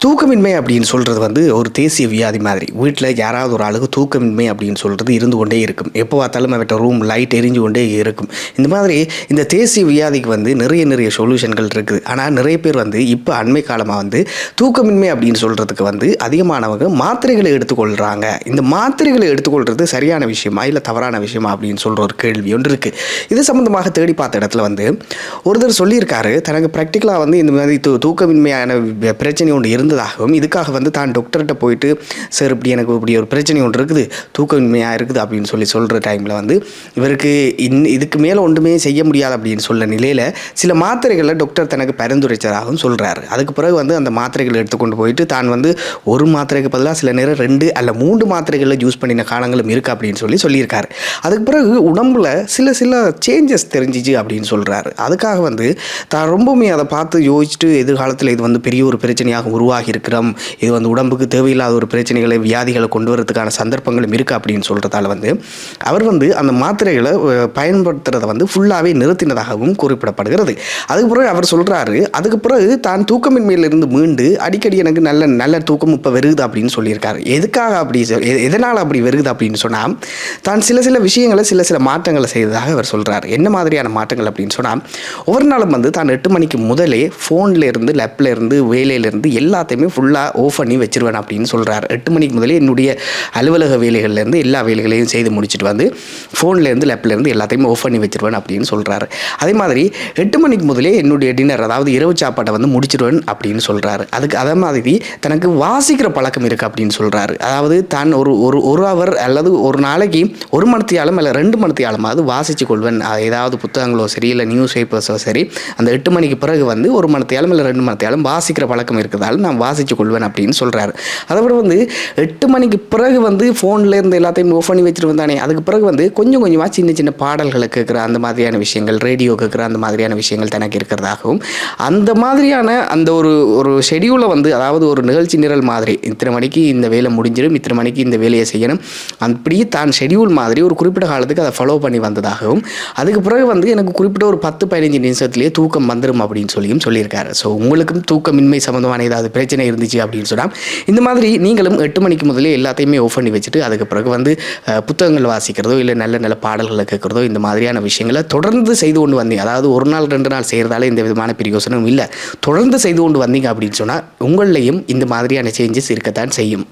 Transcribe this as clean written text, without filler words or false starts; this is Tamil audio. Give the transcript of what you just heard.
தூக்கமின்மை அப்படின்னு சொல்கிறது வந்து ஒரு தேசிய வியாதி மாதிரி. வீட்டில் யாராவது ஒரு ஆளுக்கு தூக்கமின்மை அப்படின்னு சொல்கிறது இருந்து கொண்டே இருக்கும். எப்போ பார்த்தாலும் அவட்ட ரூம் லைட் எரிஞ்சு கொண்டே இருக்கும். இந்த மாதிரி இந்த தேசிய வியாதிக்கு வந்து நிறைய சொல்யூஷன்கள் இருக்குது. ஆனால் நிறைய பேர் வந்து இப்போ அண்மை காலமாக வந்து தூக்கமின்மை அப்படின்னு சொல்கிறதுக்கு வந்து அதிகமானவங்க மாத்திரைகளை எடுத்துக்கொள்கிறாங்க. இந்த மாத்திரைகளை எடுத்துக்கொள்கிறது சரியான விஷயமா இல்லை தவறான விஷயமா அப்படின்னு சொல்கிற ஒரு கேள்வி ஒன்று இருக்குது. இது சம்மந்தமாக தேடி பார்த்த இடத்துல வந்து ஒருத்தர் சொல்லியிருக்காரு, தனக்கு ப்ராக்டிக்கலாக வந்து இந்த மாதிரி தூக்கமின்மையான பிரச்சனை ஒன்று இருந்ததாகவும், இதுக்காக வந்து தான் டாக்டர்கிட்ட போயிட்டு சார் இப்படி எனக்கு இப்படி ஒரு பிரச்சனை ஒன்று இருக்குது, தூக்கமின்மையாக இருக்குது அப்படின்னு சொல்கிற டைமில் வந்து இவருக்கு இதுக்கு மேலே ஒன்றுமே செய்ய முடியாது அப்படின்னு சொல்ல நிலையில் சில மாத்திரைகளை டாக்டர் தனக்கு பரிந்துரைச்சதாகவும் சொல்கிறாரு. அதுக்கு பிறகு வந்து அந்த மாத்திரைகளை எடுத்துக்கொண்டு போயிட்டு தான் வந்து ஒரு மாத்திரைக்கு பதிலாக சில நேரம் 2 அல்ல 3 மாத்திரைகளை யூஸ் பண்ணின காலங்களும் இருக்குது அப்படின்னு சொல்லியிருக்காரு. அதுக்கு பிறகு உடம்புல சில சேஞ்சஸ் தெரிஞ்சிச்சு அப்படின்னு சொல்கிறாரு. அதுக்காக வந்து தான் ரொம்பவுமே அதை பார்த்து யோசிச்சுட்டு எதிர்காலத்தில் இது வந்து பெரிய ஒரு பிரச்சனையாக உருவாகி இருக்கிறோம், இது வந்து உடம்புக்கு தேவையில்லாத ஒரு பிரச்சனைகளை வியாதிகளை கொண்டு வரதுக்கான சந்தர்ப்பங்களும் இருக்குது அப்படின்னு சொல்கிறதால வந்து அவர் வந்து அந்த மாத்திரைகளை பயன்படுத்துறதை வந்து ஃபுல்லாகவே நிறுத்தினதாகவும் குறிப்பிடப்படுகிறது. அதுக்கு பிறகு அவர் சொல்கிறாரு, அதுக்கு பிறகு தான் தூக்கமின்மையிலிருந்து மீண்டு அடிக்கடி எனக்கு நல்ல தூக்கம் இப்போ வருகுது அப்படின்னு சொல்லியிருக்காரு. எதுக்காக அப்படி எதனால் அப்படி வருகுது அப்படின்னு சொன்னால் தான் சில விஷயங்களை சில மாற்றங்களை செய்ததாக அவர் சொல்கிறார். என்ன மாதிரியான மாற்றங்கள் அப்படின்னு சொன்னால் ஒவ்வொரு நாளும் வந்து தான் 8 மணிக்கு முதலே ஃபோன்லேருந்து லேப்லேருந்து வேலையிலேருந்து எல்லாத்தையுமே ஃபுல்லாக ஆஃப் பண்ணி வச்சிருவேன் அப்படின்னு சொல்கிறார். 8 மணிக்கு முதலே என்னுடைய அலுவலக வேலைகள்லேருந்து எல்லா வேலைகளையும் செய்து முடிச்சுட்டு வந்து ஃபோன்லேருந்து லேப்லேருந்து எல்லாத்தையுமே ஆஃப் பண்ணி வச்சிருவேன் அப்படின்னு சொல்கிறாரு. அதே மாதிரி 8 மணிக்கு முதலே என்னுடைய டின்னர் அதாவது இரவு சாப்பாட்டை வந்து முடிச்சிடுவேன் அப்படின்னு சொல்கிறாரு. அதே மாதிரி தனக்கு வாசிக்கிற பழக்கம் இருக்குது அப்படின்னு சொல்கிறாரு. அதாவது தான் ஒரு ஹவர் அல்லது ஒரு நாளைக்கு 1 மணித்தியாலம் இல்லை 2 மணித்தியாலமாவது வாசித்து கொள்வேன். ஏதாவது புத்தகங்களோ சரி இல்லை நியூஸ் பேப்பர்ஸோ சரி அந்த 8 மணிக்கு பிறகு வந்து 1 மணித்தியாலம் இல்லை 2 மணித்தியாலம் வாசிக்கிற பழக்கம் இருக்கிறதால நான் வாசித்து கொள்வேன் அப்படின்னு சொல்கிறாரு. அதோட வந்து 8 மணிக்கு பிறகு வந்து ஃபோன்லேருந்து எல்லாத்தையும் ஆஃப் பண்ணி வச்சுருவேன் தானே, அதுக்கு பிறகு வந்து கொஞ்சமாக சின்ன பாடல்களை கேட்குற அந்த மாதிரியான விஷயங்கள், ரேடியோ கேட்குற அந்த மாதிரியான விஷயங்கள் தனக்கு இருக்கிறதாகவும், அந்த மாதிரியான அந்த ஒரு ஷெடியூலை வந்து அதாவது ஒரு நிகழ்ச்சி நிரல் மாதிரி இத்தனை மணிக்கு இந்த வேலை முடிஞ்சிடும், இத்தனை மணிக்கு இந்த வேலையை செய்யணும், அப்படி தான் ஷெடியூல் மாதிரி ஒரு குறிப்பிட்ட காலத்துக்கு அதை ஃபாலோ பண்ணி வந்ததாகவும், அதுக்கு பிறகு வந்து எனக்கு குறிப்பிட்ட ஒரு 10-15 நிமிஷத்துலேயே தூக்கம் வந்துடும் அப்படின்னு சொல்லியிருக்காரு. ஸோ உங்களுக்கும் தூக்கமின்மை சம்மந்தமான ஏதாவது பிரச்சனை இருந்துச்சு அப்படின்னு சொன்னால் இந்த மாதிரி நீங்களும் 8 மணிக்கு முதலே எல்லாத்தையுமே ஆஃப் பண்ணி வச்சுட்டு அதுக்கு பிறகு வந்து புத்தகங்கள் வாசிக்கிறதோ இல்லை நல்ல பாடல்களை கேட்குறதோ இந்த மாதிரியான விஷயங்களை தொடர்ந்து செய்து கொண்டு வந்தீங்க. அதாவது 1 நாள் 2 நாள் செய்கிறதால இந்த விதமான பிரயோசனம் இல்லை. தொடர்ந்து செய்து கொண்டு வந்தீங்க அப்படின்னு சொன்னால் உங்களையும் இந்த மாதிரியான சேஞ்சஸ் இருக்கத்தான் செய்யும்.